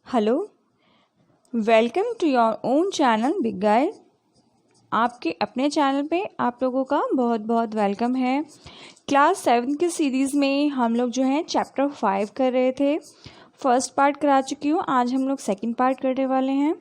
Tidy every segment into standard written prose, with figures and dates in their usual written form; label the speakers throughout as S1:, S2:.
S1: Hello, welcome to your own channel big guide. आपके अपने channel पे आप लोगों का बहुत बहुत वेलकम है। क्लास 7 की सीरीज़ में हम लोग जो है चैप्टर 5 कर रहे थे। फर्स्ट पार्ट करा चुकी हूँ, आज हम लोग सेकंड पार्ट करने वाले हैं।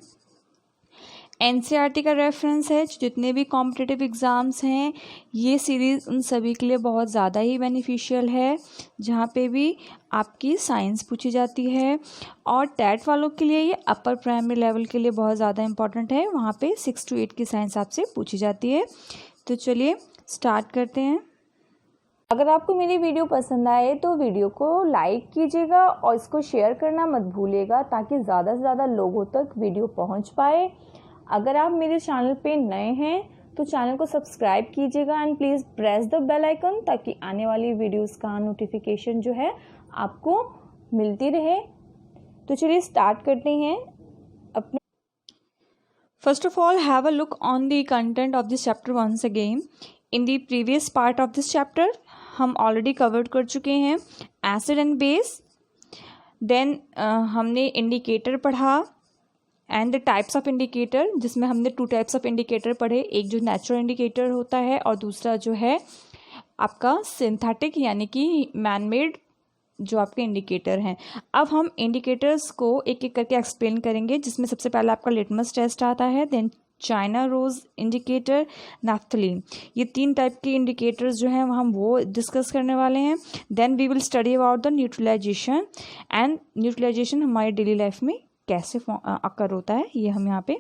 S1: एनसीईआरटी का रेफरेंस है, जितने भी कॉम्पिटिटिव एग्ज़ाम्स हैं ये सीरीज़ उन सभी के लिए बहुत ज़्यादा ही बेनिफिशियल है, जहाँ पे भी आपकी साइंस पूछी जाती है। और टैट वालों के लिए ये अपर प्राइमरी लेवल के लिए बहुत ज़्यादा इंपॉर्टेंट है, वहाँ पे 6 to 8 की साइंस आपसे पूछी जाती है। तो चलिए स्टार्ट करते हैं।
S2: अगर आपको मेरी वीडियो पसंद आए तो वीडियो को लाइक कीजिएगा और इसको शेयर करना मत भूलिएगा, ताकि ज़्यादा से ज़्यादा लोगों तक वीडियो पहुंच पाए। अगर आप मेरे चैनल पे नए हैं तो चैनल को सब्सक्राइब कीजिएगा and please press the bell icon, ताकि आने वाली वीडियोस का नोटिफिकेशन जो है आपको मिलती रहे। तो चलिए स्टार्ट करते हैं अपने।
S1: First of all, have a look on the content of this chapter once again. In the previous part of this chapter, हम already covered कर चुके हैं acid and base. Then हमने इंडिकेटर पढ़ा and the types of indicator, जिसमें हमने 2 types of indicator पढ़े। एक जो नेचुरल इंडिकेटर होता है और दूसरा जो है आपका सिंथेटिक यानी कि मैन मेड जो आपके इंडिकेटर हैं। अब हम इंडिकेटर्स को एक एक करके एक्सप्लेन करेंगे, जिसमें सबसे पहले आपका लिटमस टेस्ट आता है, then China rose indicator, naphthalene. ये 3 टाइप के इंडिकेटर्स जो हैं हम वो डिस्कस करने वाले हैं। Then we will study about the neutralization, and neutralization हमारी डेली लाइफ में कैसे अकर होता है ये हम यहाँ पे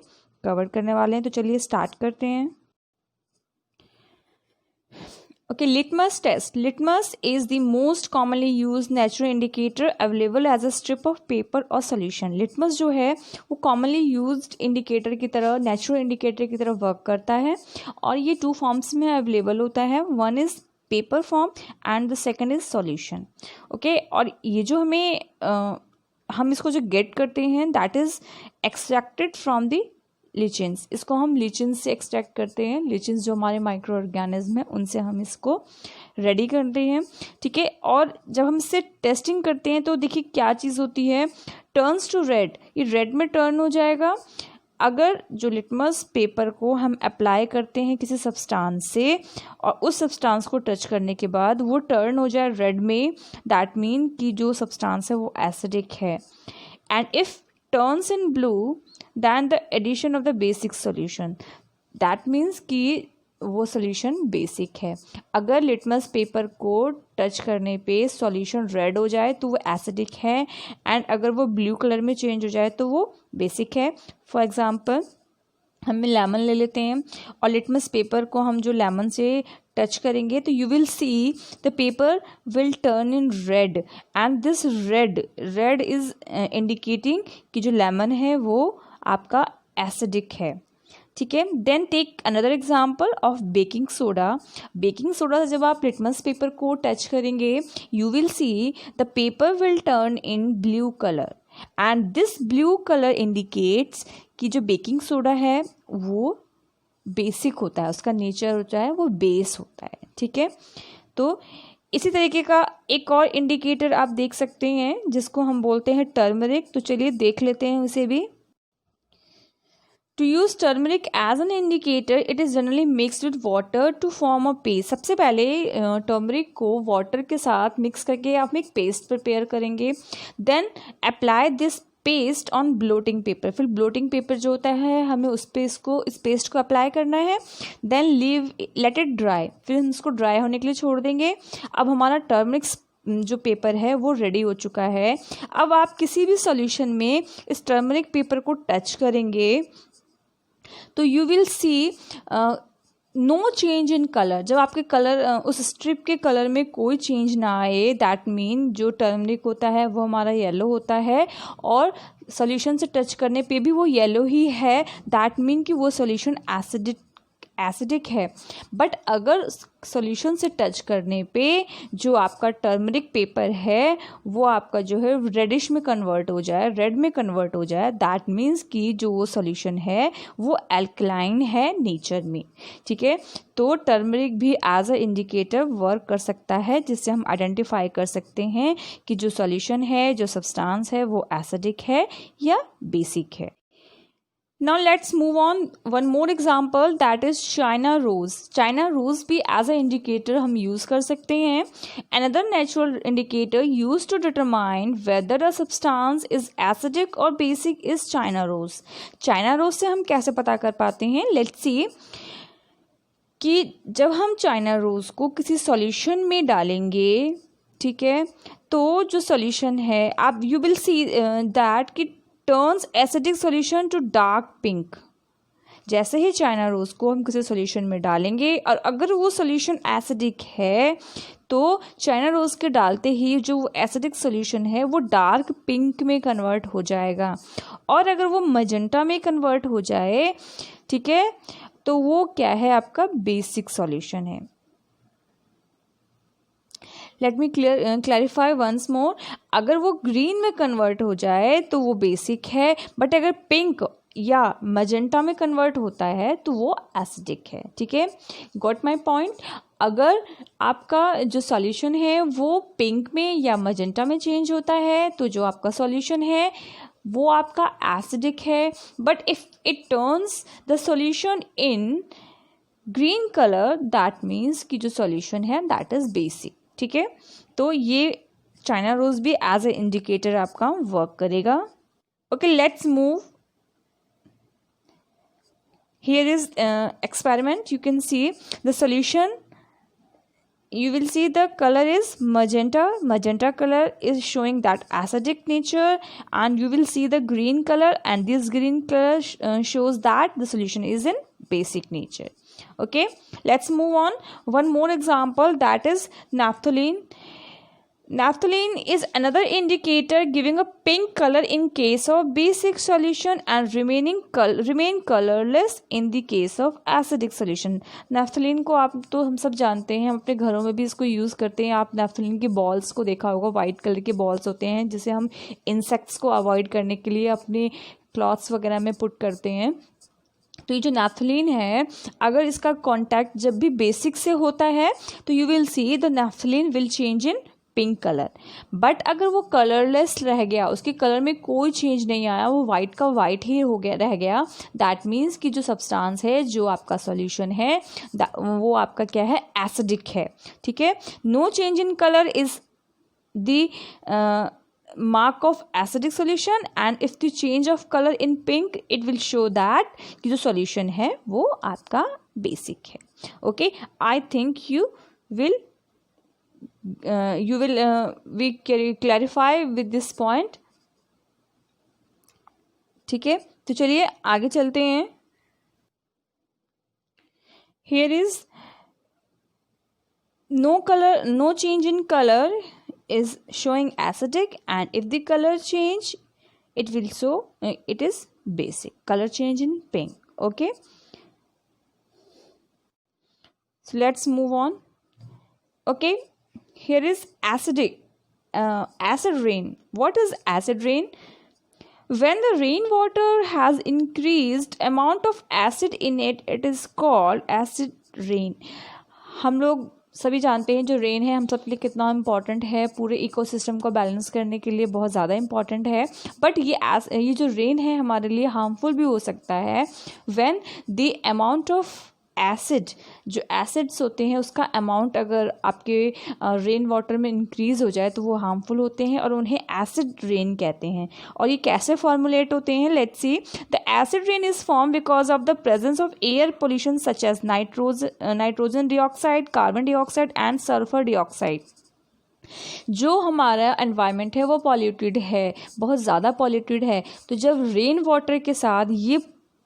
S1: कवर करने वाले हैं। तो चलिए स्टार्ट करते हैं। Okay, litmus test. Litmus is the most commonly used natural indicator available as a strip of paper or solution. Litmus जो है वो commonly used indicator की तरह, natural indicator की तरह वर्क करता है, और ये 2 फॉर्म्स में अवेलेबल होता है। One is paper form and the second is solution. Okay, और ये जो हम इसको जो गेट करते हैं that is extracted from the lichens. इसको हम लिचेंस से एक्सट्रैक्ट करते हैं। लिचेंस जो हमारे माइक्रो ऑर्गेनिज्म है उनसे हम इसको रेडी करते हैं, ठीक है। और जब हम इससे टेस्टिंग करते हैं तो देखिए क्या चीज़ होती है, टर्न्स टू रेड, ये रेड में टर्न हो जाएगा। अगर जो लिटमस पेपर को हम अप्लाई करते हैं किसी सब्सटेंस से और उस सब्सटेंस को टच करने के बाद वो टर्न हो जाए रेड में, दैट मीन कि जो सब्सटेंस है वो एसिडिक है। And if turns in blue then the addition of the basic solution, that means कि वो सोल्यूशन बेसिक है। अगर लिटमस पेपर को टच करने पे सॉल्यूशन रेड हो जाए तो वो एसिडिक है, एंड अगर वो ब्लू कलर में चेंज हो जाए तो वो बेसिक है। फॉर एग्जांपल हम लेमन ले लेते हैं और लिटमस पेपर को हम जो लेमन से टच करेंगे तो you will see the paper will turn in red, and this red is indicating कि जो लेमन है वो आपका एसिडिक है, ठीक है। Then take another example of baking soda. Baking soda से जब आप लिटमस पेपर को टच करेंगे you will see the paper will turn in blue colour, and this blue colour indicates कि जो बेकिंग सोडा है वो बेसिक होता है, उसका नेचर होता है वो बेस होता है, ठीक है। तो इसी तरीके का एक और इंडिकेटर आप देख सकते हैं जिसको हम बोलते हैं टर्मरिक। तो चलिए देख लेते हैं उसे भी। To use turmeric as an indicator, it is generally mixed with water to form a paste. सबसे पहले टर्मरिक को वाटर के साथ मिक्स करके आप एक पेस्ट प्रिपेयर करेंगे। Then apply this paste on blotting paper. फिर ब्लोटिंग पेपर जो होता है हमें इस पेस्ट को अप्लाई करना है। देन लेट इट ड्राई, फिर हम इसको ड्राई होने के लिए छोड़ देंगे। अब हमारा टर्मरिक जो पेपर है वो रेडी हो चुका है। अब आप किसी भी सॉल्यूशन में इस टर्मरिक पेपर को टच करेंगे तो you will see no change in colour. जब आपके कलर उस स्ट्रिप के कलर में कोई चेंज ना आए, दैट मीन जो टर्मरिक होता है वो हमारा येलो होता है, और सॉल्यूशन से टच करने पे भी वो येलो ही है, दैट मीन कि वो सॉल्यूशन एसिडिक है, बट अगर सॉल्यूशन से टच करने पे जो आपका टर्मरिक पेपर है वो आपका जो है रेडिश में कन्वर्ट हो जाए, रेड में कन्वर्ट हो जाए, दैट मीन्स कि जो वो सॉल्यूशन है वो एल्कलाइन है नेचर में, ठीक है। तो टर्मरिक भी एज अ इंडिकेटर वर्क कर सकता है, जिससे हम आइडेंटिफाई कर सकते हैं कि जो सॉल्यूशन है, जो सब्सटेंस है वो एसिडिक है या बेसिक है। Now let's move on one more example, that is China rose. China rose भी as a indicator हम use कर सकते हैं. Another natural indicator used to determine whether a substance is acidic or basic is China rose. China rose से हम कैसे पता कर पाते हैं? Let's see कि जब हम चाइना रोज़ को किसी सॉल्यूशन में डालेंगे, ठीक है, तो जो सॉल्यूशन है आप यू विल सी दैट कि turns acidic solution to dark pink. जैसे ही चाइना रोज़ को हम किसी सॉल्यूशन में डालेंगे और अगर वो सॉल्यूशन एसिडिक है तो चाइना रोज़ के डालते ही जो वो एसिडिक सॉल्यूशन है वो डार्क पिंक में कन्वर्ट हो जाएगा, और अगर वो मजेंटा में कन्वर्ट हो जाए, ठीक है, तो वो क्या है, आपका बेसिक सॉल्यूशन है। Let me clarify once more, अगर वो ग्रीन में कन्वर्ट हो जाए तो वो बेसिक है, बट अगर पिंक या मजेंटा में कन्वर्ट होता है तो वो एसिडिक है, ठीक है। Got my point. अगर आपका जो सॉल्यूशन है वो पिंक में या मजेंटा में चेंज होता है तो जो आपका सॉल्यूशन है वो आपका एसिडिक है, but if it turns the solution in green colour that means कि जो सॉल्यूशन है दैट इज बेसिक, ठीक है। तो ये चाइना रोज़ भी एज ए इंडिकेटर आपका वर्क करेगा। Okay, let's move. Here is experiment, you can see the solution, you will see the color is magenta color is showing that acidic nature, and you will see the green color, and this green color shows that the solution is in basic nature. Okay, let's move on. One more example, that is naphthalene. Naphthalene is another indicator giving a pink color in case of basic solution and remain colorless in the case of acidic solution. Naphthalene को आप तो हम सब जानते हैं, हम अपने घरों में भी इसको यूज़ करते हैं। आप naphthalene के बॉल्स को देखा होगा, वाइट कलर के बॉल्स होते हैं जिसे हम इंसेक्ट्स को अवॉइड करने के लिए अपने क्लॉथ्स वगैरह में पुट करते हैं। तो ये जो नैफ्थलीन है, अगर इसका कांटेक्ट जब भी बेसिक से होता है तो you will see the naphthalene will change in pink colour, but अगर वो कलरलेस रह गया, उसके कलर में कोई चेंज नहीं आया, वो वाइट का वाइट ही हो गया रह गया, दैट मीन्स कि जो सब्सटेंस है, जो आपका सॉल्यूशन है वो आपका क्या है, एसिडिक है, ठीक है। No change in colour is the mark of acidic solution, and if the change of color in pink it will show that कि जो solution है वो आपका basic है। okay, I think you will we clarify with this point, ठीक है। तो चलिए आगे चलते हैं। here is no change in color is showing acidic, and if the color change it will show it is basic, color change in pink, okay। so let's move on। okay, here is acidic acid rain. What is acid rain? When the rainwater has increased amount of acid in it, it is called acid rain। हम लोग सभी जानते हैं जो rain है हम सब के लिए कितना इम्पॉर्टेंट है, पूरे इकोसिस्टम को बैलेंस करने के लिए बहुत ज़्यादा इम्पॉर्टेंट है, बट ये जो रेन है हमारे लिए हार्मफुल भी हो सकता है। When the amount of acid, जो एसिड्स होते हैं उसका अमाउंट अगर आपके रेन वाटर में इंक्रीज़ हो जाए तो वो हार्मफुल होते हैं और उन्हें एसिड रेन कहते हैं। और ये कैसे फॉर्मुलेट होते हैं, let's see. The acid rain is form because of the presence of air pollution such as nitrogen dioxide, carbon dioxide and sulphur dioxide. जो हमारा एनवायरनमेंट है वो पॉल्यूटेड है, बहुत ज़्यादा पॉल्यूटेड है, तो जब रेन वाटर के साथ ये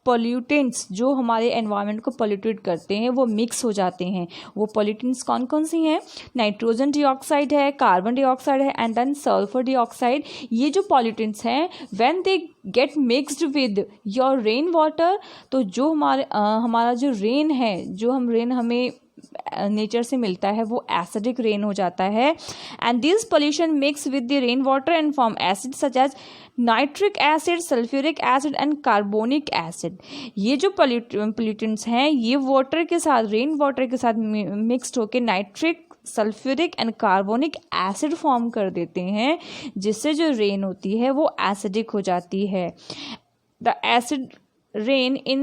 S1: पॉल्यूटेंट्स जो हमारे एनवायरनमेंट को पॉल्यूटेड करते हैं वो मिक्स हो जाते हैं। वो पॉल्यूटेंट्स कौन कौन सी हैं? नाइट्रोजन डाइऑक्साइड है, कार्बन डाइऑक्साइड है एंड देन सल्फर डाइऑक्साइड। ये जो पॉल्यूटेंट्स हैं when they get mixed with your rain water, तो जो हमारा जो रेन है, जो रेन हमें नेचर से मिलता है वो एसिडिक रेन हो जाता है। And this pollution mix with the rain water and form acid such as nitric acid, sulphuric acid and carbonic acid. ये जो पोल्यूटेंट्स हैं ये वाटर के साथ, रेन वाटर के साथ मिक्सड होकर nitric, sulphuric and carbonic acid form कर देते हैं, जिससे जो रेन होती है वो एसिडिक हो जाती है। The acid rain in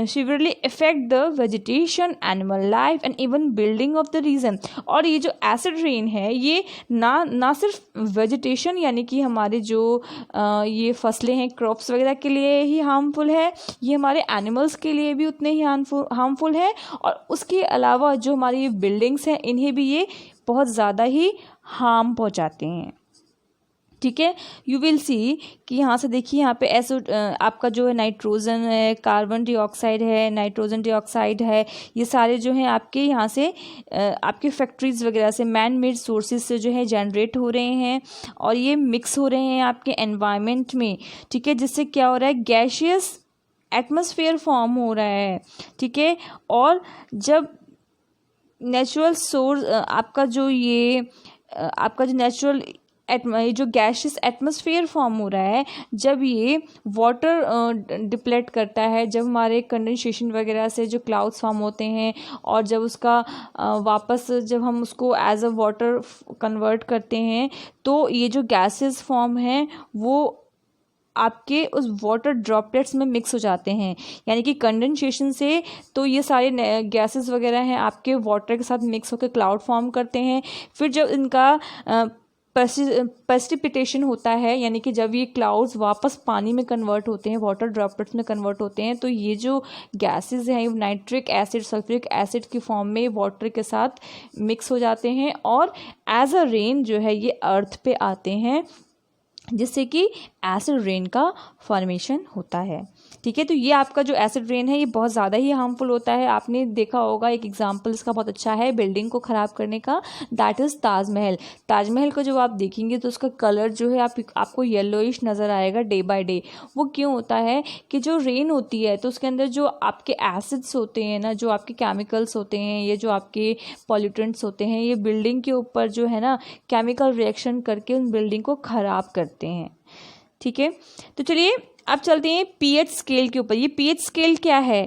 S1: severely affect the vegetation, animal life and even building of the region। और ये जो एसिड रेन है ये ना सिर्फ वेजिटेशन यानी कि हमारे जो ये फसलें हैं, क्रॉप्स वगैरह के लिए ही हार्मफुल है, ये हमारे एनिमल्स के लिए भी उतने ही हार्मफुल है। और उसके अलावा जो हमारी बिल्डिंग्स हैं इन्हें भी ये बहुत ज़्यादा ही हार्म पहुँचाते हैं। ठीक है, यू विल सी कि यहाँ से देखिए, यहाँ पे एसिड आपका जो है नाइट्रोजन है, कार्बन डाइऑक्साइड है, नाइट्रोजन डाइऑक्साइड है, ये सारे जो हैं आपके यहाँ से आपके फैक्ट्रीज वगैरह से, मैन मेड सोर्सेज से जो है जनरेट हो रहे हैं और ये मिक्स हो रहे हैं आपके एनवायरनमेंट में। ठीक है, जिससे क्या हो रहा है, गैशियस एटमॉस्फेयर फॉर्म हो रहा है। ठीक है, और जब नेचुरल सोर्स आपका जो नेचुरल जो गैशियस एटमॉस्फेयर फॉर्म हो रहा है, जब ये वाटर डिप्लेट करता है, जब हमारे कंडेंसेशन वगैरह से जो क्लाउड्स फॉर्म होते हैं और जब उसका वापस जब हम उसको एज अ वाटर कन्वर्ट करते हैं, तो ये जो गैसेस फॉर्म हैं वो आपके उस वाटर ड्रॉपलेट्स में मिक्स हो जाते हैं। यानी कि कंडेंसेशन से तो ये सारे गैसेस वगैरह हैं आपके वाटर के साथ मिक्स होकर क्लाउड फॉर्म करते हैं। फिर जब इनका प्रेसिपिटेशन होता है, यानी कि जब ये क्लाउड्स वापस पानी में कन्वर्ट होते हैं, वाटर ड्रॉपलेट्स में कन्वर्ट होते हैं, तो ये जो गैसेस हैं नाइट्रिक एसिड, सल्फ्यूरिक एसिड की फॉर्म में वाटर के साथ मिक्स हो जाते हैं और एज अ रेन जो है ये अर्थ पे आते हैं, जिससे कि एसिड रेन का फॉर्मेशन होता है। ठीक है, तो ये आपका जो एसिड रेन है ये बहुत ज़्यादा ही हार्मफुल होता है। आपने देखा होगा, एक एग्जांपल इसका बहुत अच्छा है बिल्डिंग को ख़राब करने का, दैट इज़ ताजमहल। ताजमहल को जब आप देखेंगे तो उसका कलर जो है आपको येलोइश नज़र आएगा डे बाय डे। वो क्यों होता है कि जो रेन होती है तो उसके अंदर जो आपके एसिड्स होते हैं ना, जो आपके केमिकल्स होते हैं, ये जो आपके पॉल्यूटेंट्स होते हैं, ये बिल्डिंग के ऊपर जो है ना केमिकल रिएक्शन करके उन बिल्डिंग को ख़राब करते हैं। ठीक है, तो चलिए अब चलते हैं पीएच स्केल के ऊपर। ये पीएच स्केल क्या है?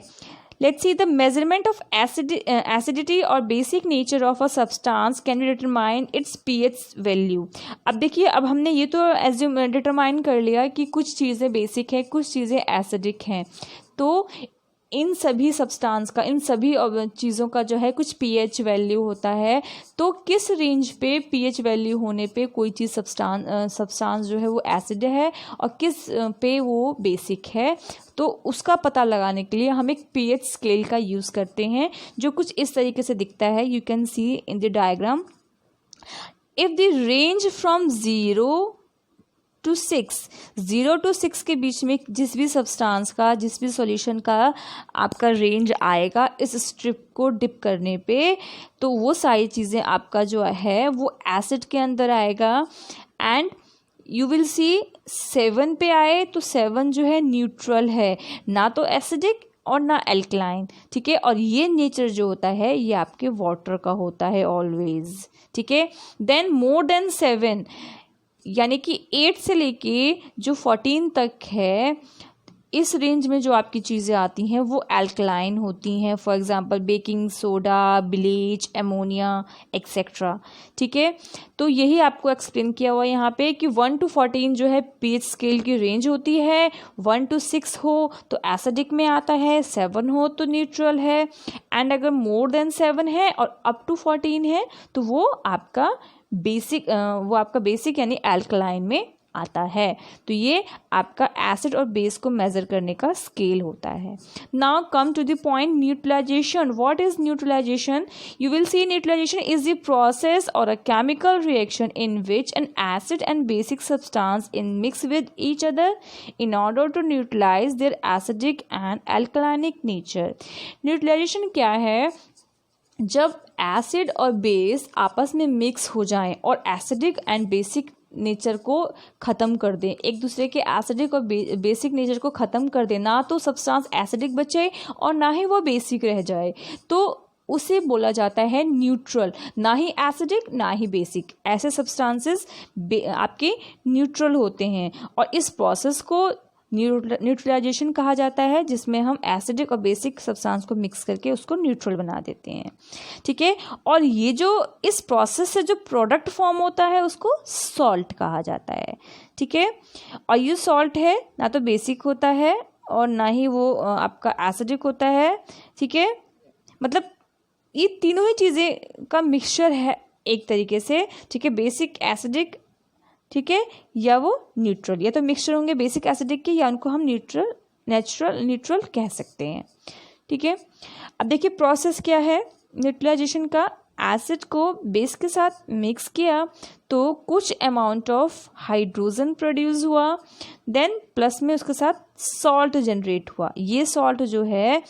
S1: Let's see, the measurement of acidity और basic nature of a substance can be determine its pH value. अब देखिए, अब हमने ये तो एज्यूम डिटरमाइन कर लिया कि कुछ चीज़ें बेसिक हैं, कुछ चीज़ें एसिडिक हैं, तो इन सभी सब्सटेंस का, इन सभी चीज़ों का जो है कुछ पीएच वैल्यू होता है। तो किस रेंज पे पीएच वैल्यू होने पे कोई चीज़ सब्सटेंस जो है वो एसिड है और किस पे वो बेसिक है, तो उसका पता लगाने के लिए हम एक पीएच स्केल का यूज़ करते हैं, जो कुछ इस तरीके से दिखता है। You can see in the diagram, if the range from 0 to 6 के बीच में जिस भी सब्सटेंस का, जिस भी सॉल्यूशन का आपका रेंज आएगा इस स्ट्रिप को डिप करने पे, तो वो सारी चीज़ें आपका जो है वो एसिड के अंदर आएगा। एंड यू विल सी 7 पे आए तो 7 जो है न्यूट्रल है, ना तो एसिडिक और ना एल्कलाइन। ठीक है, और ये नेचर जो होता है ये आपके वाटर का होता है ऑलवेज। ठीक है, देन मोर देन 7 यानी कि 8 से लेके जो 14 तक है, इस रेंज में जो आपकी चीज़ें आती हैं वो एल्कलाइन होती हैं। For example baking soda, bleach, ammonia etcetera. ठीक है, तो यही आपको एक्सप्लेन किया हुआ है यहाँ पे कि 1 to 14 जो है पीएच स्केल की रेंज होती है। 1 to 6 हो तो एसिडिक में आता है, 7 हो तो न्यूट्रल है, एंड अगर मोर देन 7 है और अप टू 14 है तो वो आपका बेसिक यानी एल्कलाइन में आता है। तो ये आपका एसिड और बेस को मेजर करने का स्केल होता है। Now come to the point, neutralization. What is neutralization? You will see neutralization is the process और a chemical reaction in which an acid and basic substance in mix with each other in order to neutralize their acidic and alkalinic nature। Neutralization क्या है? जब acid और base आपस में mix हो जाएं और एसिडिक एंड बेसिक नेचर को ख़त्म कर दें, एक दूसरे के एसिडिक और बेसिक नेचर को ख़त्म कर दें, ना तो सब्सटेंस एसिडिक बचे और ना ही वो बेसिक रह जाए, तो उसे बोला जाता है न्यूट्रल। ना ही एसिडिक ना ही बेसिक, ऐसे सब्सटेंसेस आपके न्यूट्रल होते हैं और इस प्रोसेस को न्यूट्रलाइजेशन कहा जाता है, जिसमें हम एसिडिक और बेसिक सब्सटेंस को मिक्स करके उसको न्यूट्रल बना देते हैं। ठीक है, और ये जो इस प्रोसेस से जो प्रोडक्ट फॉर्म होता है उसको सॉल्ट कहा जाता है। ठीक है, और ये सॉल्ट है ना तो बेसिक होता है और ना ही वो आपका एसिडिक होता है। ठीक है, मतलब ये तीनों ही चीज़ें का मिक्सचर है एक तरीके से। ठीक है, बेसिक, एसिडिक, ठीक है, या वो न्यूट्रल, या तो मिक्सचर होंगे बेसिक एसिडिक के, या उनको हम न्यूट्रल कह सकते हैं। ठीक है, अब देखिए प्रोसेस क्या है न्यूट्रलाइजेशन का। एसिड को बेस के साथ मिक्स किया तो कुछ अमाउंट ऑफ हाइड्रोजन प्रोड्यूस हुआ, देन प्लस में उसके साथ सॉल्ट जनरेट हुआ। ये सॉल्ट जो है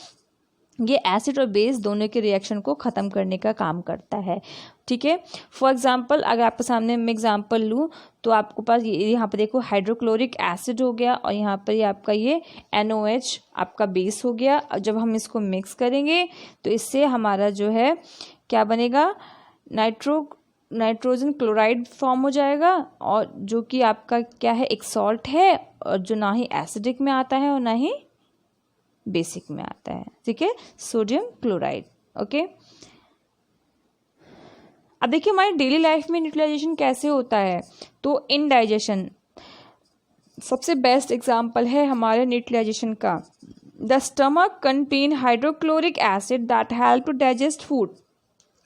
S1: ये एसिड और बेस दोनों के रिएक्शन को ख़त्म करने का काम करता है। ठीक है, फॉर एग्जांपल अगर आपके सामने मैं एग्जांपल लूँ तो आपको पास ये यहाँ पर देखो हाइड्रोक्लोरिक एसिड हो गया और यहाँ पर ये आपका ये NOH आपका बेस हो गया। और जब हम इसको मिक्स करेंगे तो इससे हमारा जो है क्या बनेगा, नाइट्रोजन क्लोराइड फॉर्म हो जाएगा, और जो कि आपका क्या है, एक सॉल्ट है, और जो ना ही एसिडिक में आता है और ना ही बेसिक में आता है। ठीक है, सोडियम क्लोराइड। ओके, अब देखिए हमारी डेली लाइफ में न्यूट्रलाइजेशन कैसे होता है। तो इनडाइजेशन सबसे बेस्ट एग्जांपल है हमारे न्यूट्रलाइजेशन का। The stomach content hydrochloric acid that help to digest food.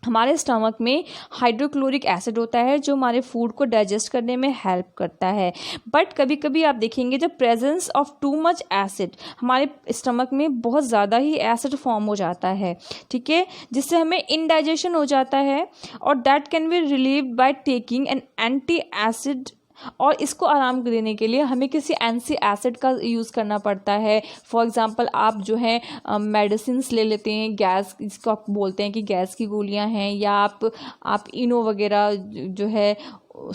S1: हमारे स्टमक में हाइड्रोक्लोरिक एसिड होता है जो हमारे फूड को डाइजेस्ट करने में हेल्प करता है। बट कभी कभी आप देखेंगे जब presence of to much acid, हमारे स्टमक में बहुत ज़्यादा ही एसिड फॉर्म हो जाता है। ठीक है, जिससे हमें इनडाइजेशन हो जाता है, और that can be relieved by taking an anti acid. और इसको आराम देने के लिए हमें किसी एंटी एसिड का यूज़ करना पड़ता है। फॉर एग्जांपल आप जो है मेडिसिन्स ले लेते हैं, गैस जिसको आप बोलते हैं कि गैस की गोलियां हैं, या आप इनो वगैरह जो है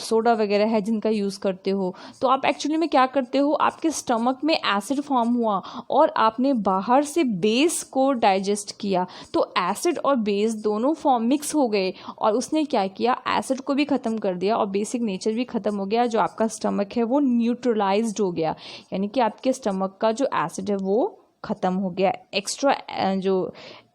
S1: सोडा वगैरह है जिनका यूज़ करते हो। तो आप एक्चुअली में क्या करते हो, आपके स्टमक में एसिड फॉर्म हुआ और आपने बाहर से बेस को डाइजेस्ट किया, तो एसिड और बेस दोनों फॉर्म मिक्स हो गए और उसने क्या किया, एसिड को भी ख़त्म कर दिया और बेसिक नेचर भी ख़त्म हो गया। जो आपका स्टमक है वो न्यूट्रलाइज्ड हो गया, यानी कि आपके स्टमक का जो एसिड है वो ख़त्म हो गया, एक्स्ट्रा जो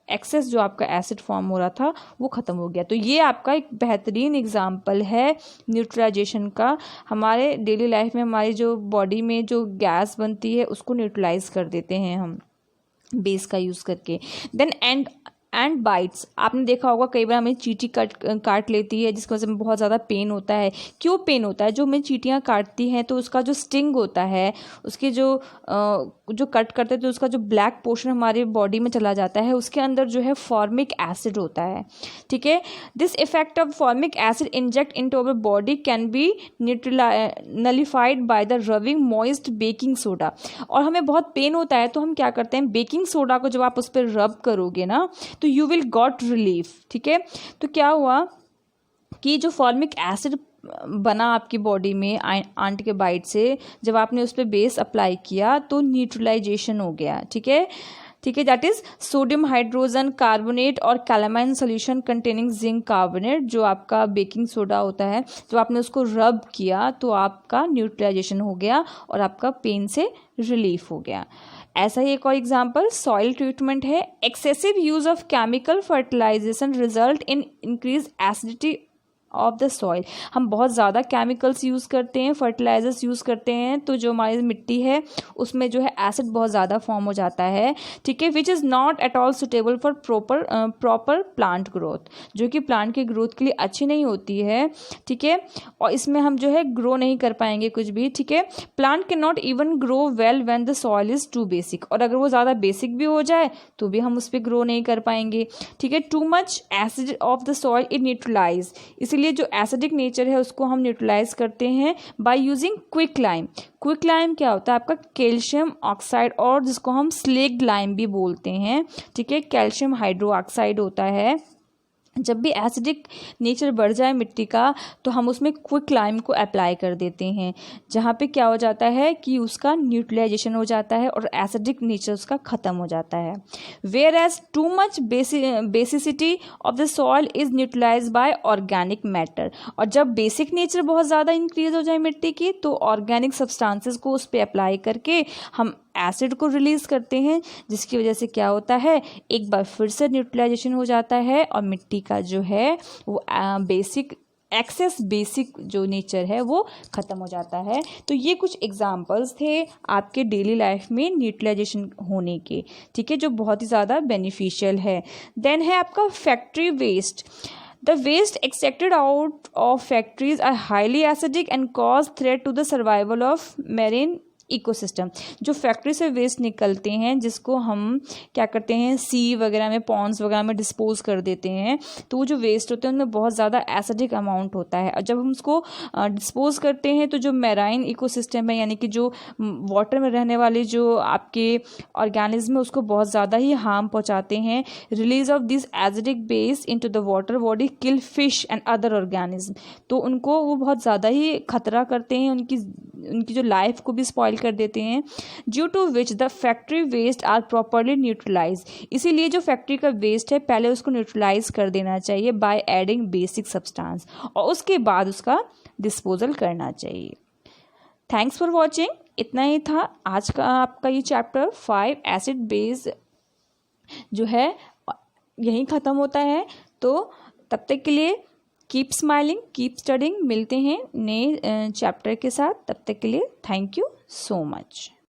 S1: एक्सेस जो आपका एसिड फॉर्म हो रहा था वो ख़त्म हो गया। तो ये आपका एक बेहतरीन एग्जांपल है न्यूट्रलाइजेशन का। हमारे डेली लाइफ में हमारी जो बॉडी में जो गैस बनती है उसको न्यूट्रलाइज कर देते हैं हम बेस का यूज़ करके। देन एंड बाइट्स, आपने देखा होगा कई बार हमें चींटी काट लेती है जिसकी वजह से बहुत ज़्यादा पेन होता है। क्यों पेन होता है? जो हमें चींटियाँ काटती हैं तो उसका जो स्टिंग होता है, उसके जो कट करते हैं तो उसका जो ब्लैक पोर्शन हमारे बॉडी में चला जाता है, उसके अंदर जो है फॉर्मिक एसिड होता है। ठीक है, this effect of formic acid inject into our body can be nullified by the rubbing moist baking soda. और हमें बहुत पेन होता है तो हम क्या करते हैं, बेकिंग सोडा को जब आप उस पर रब करोगे ना तो यू विल गॉट रिलीफ। ठीक है, तो क्या हुआ कि जो फॉर्मिक एसिड बना आपकी बॉडी में आंट के बाइट से, जब आपने उस पर बेस अप्लाई किया तो न्यूट्रलाइजेशन हो गया। ठीक है, that is sodium hydrogen carbonate और calamine solution containing zinc carbonate, जो आपका बेकिंग सोडा होता है, जब आपने उसको रब किया तो आपका न्यूट्रलाइजेशन हो गया और आपका पेन से रिलीफ हो गया। ऐसा ही एक और एग्जांपल सॉइल ट्रीटमेंट है। Excessive use of chemical fertilization result in increase acidity of the soil. हम बहुत ज़्यादा केमिकल्स यूज़ करते हैं, फर्टिलाइजर्स यूज़ करते हैं, तो जो हमारी मिट्टी है उसमें जो है एसिड बहुत ज़्यादा फॉर्म हो जाता है, ठीक है, which is not at all suitable for proper plant growth, जो कि प्लांट की ग्रोथ के लिए अच्छी नहीं होती है, ठीक है, और इसमें हम जो है ग्रो नहीं कर पाएंगे कुछ भी, ठीक है। Plant can not even grow well when the soil is too basic, और अगर वो ज़्यादा बेसिक भी हो जाए तो भी हम उस पर ग्रो नहीं कर पाएंगे, ठीक है। Too much acid of the soil it neutralize, इसलिए जो एसिडिक नेचर है उसको हम न्यूट्रलाइज करते हैं by using quick lime. Quick lime क्या होता है आपका कैल्शियम ऑक्साइड, और जिसको हम स्लेक्ड लाइम भी बोलते हैं, ठीक है, कैल्शियम हाइड्रो ऑक्साइड होता है। जब भी एसिडिक नेचर बढ़ जाए मिट्टी का तो हम उसमें क्विक लाइम को अप्लाई कर देते हैं, जहाँ पे क्या हो जाता है कि उसका न्यूट्रलाइजेशन हो जाता है और एसिडिक नेचर उसका ख़त्म हो जाता है। Whereas too much basicity of the soil is neutralize by organic matter, और जब बेसिक नेचर बहुत ज़्यादा इंक्रीज हो जाए मिट्टी की तो ऑर्गेनिक सब्सटेंसेस को उस पर अप्लाई करके हम एसिड को रिलीज करते हैं, जिसकी वजह से क्या होता है, एक बार फिर से न्यूट्रलाइजेशन हो जाता है और मिट्टी का जो है वो एक्सेस बेसिक जो नेचर है वो ख़त्म हो जाता है। तो ये कुछ एग्जांपल्स थे आपके डेली लाइफ में न्यूट्रलाइजेशन होने के, ठीक है, जो बहुत ही ज़्यादा बेनिफिशियल है। देन है आपका factory waste. The waste extracted out of factories are highly acidic and cause threat to the survival of marine ecosystem. जो फैक्ट्री से वेस्ट निकलते हैं जिसको हम क्या करते हैं सी वगैरह में, पॉन्ड्स वगैरह में डिस्पोज कर देते हैं, तो वो जो वेस्ट होते हैं उनमें बहुत ज़्यादा एसिडिक अमाउंट होता है, और जब हम उसको डिस्पोज करते हैं तो जो मैराइन इकोसिस्टम है, यानी कि जो वाटर में रहने वाले जो आपके ऑर्गेनिज्म है उसको बहुत ज़्यादा ही हार्म पहुँचाते हैं। Release of this acidic base into the water body kill fish and other organism, तो उनको वो बहुत ज़्यादा ही खतरा करते हैं, उनकी जो लाइफ को भी स्पॉइल कर देते हैं। Due to which the factory waste are properly neutralize, इसीलिए जो फैक्ट्री का वेस्ट है पहले उसको न्यूट्रलाइज कर देना चाहिए बाय एडिंग बेसिक सब्सटेंस, और उसके बाद उसका डिस्पोजल करना चाहिए। Thanks for watching. इतना ही था आज का आपका ये चैप्टर 5 एसिड बेस जो है यहीं ख़त्म होता है। तो तब तक के लिए कीप स्माइलिंग, कीप स्टडिंग। मिलते हैं नए चैप्टर के साथ, तब तक के लिए थैंक यू सो मच।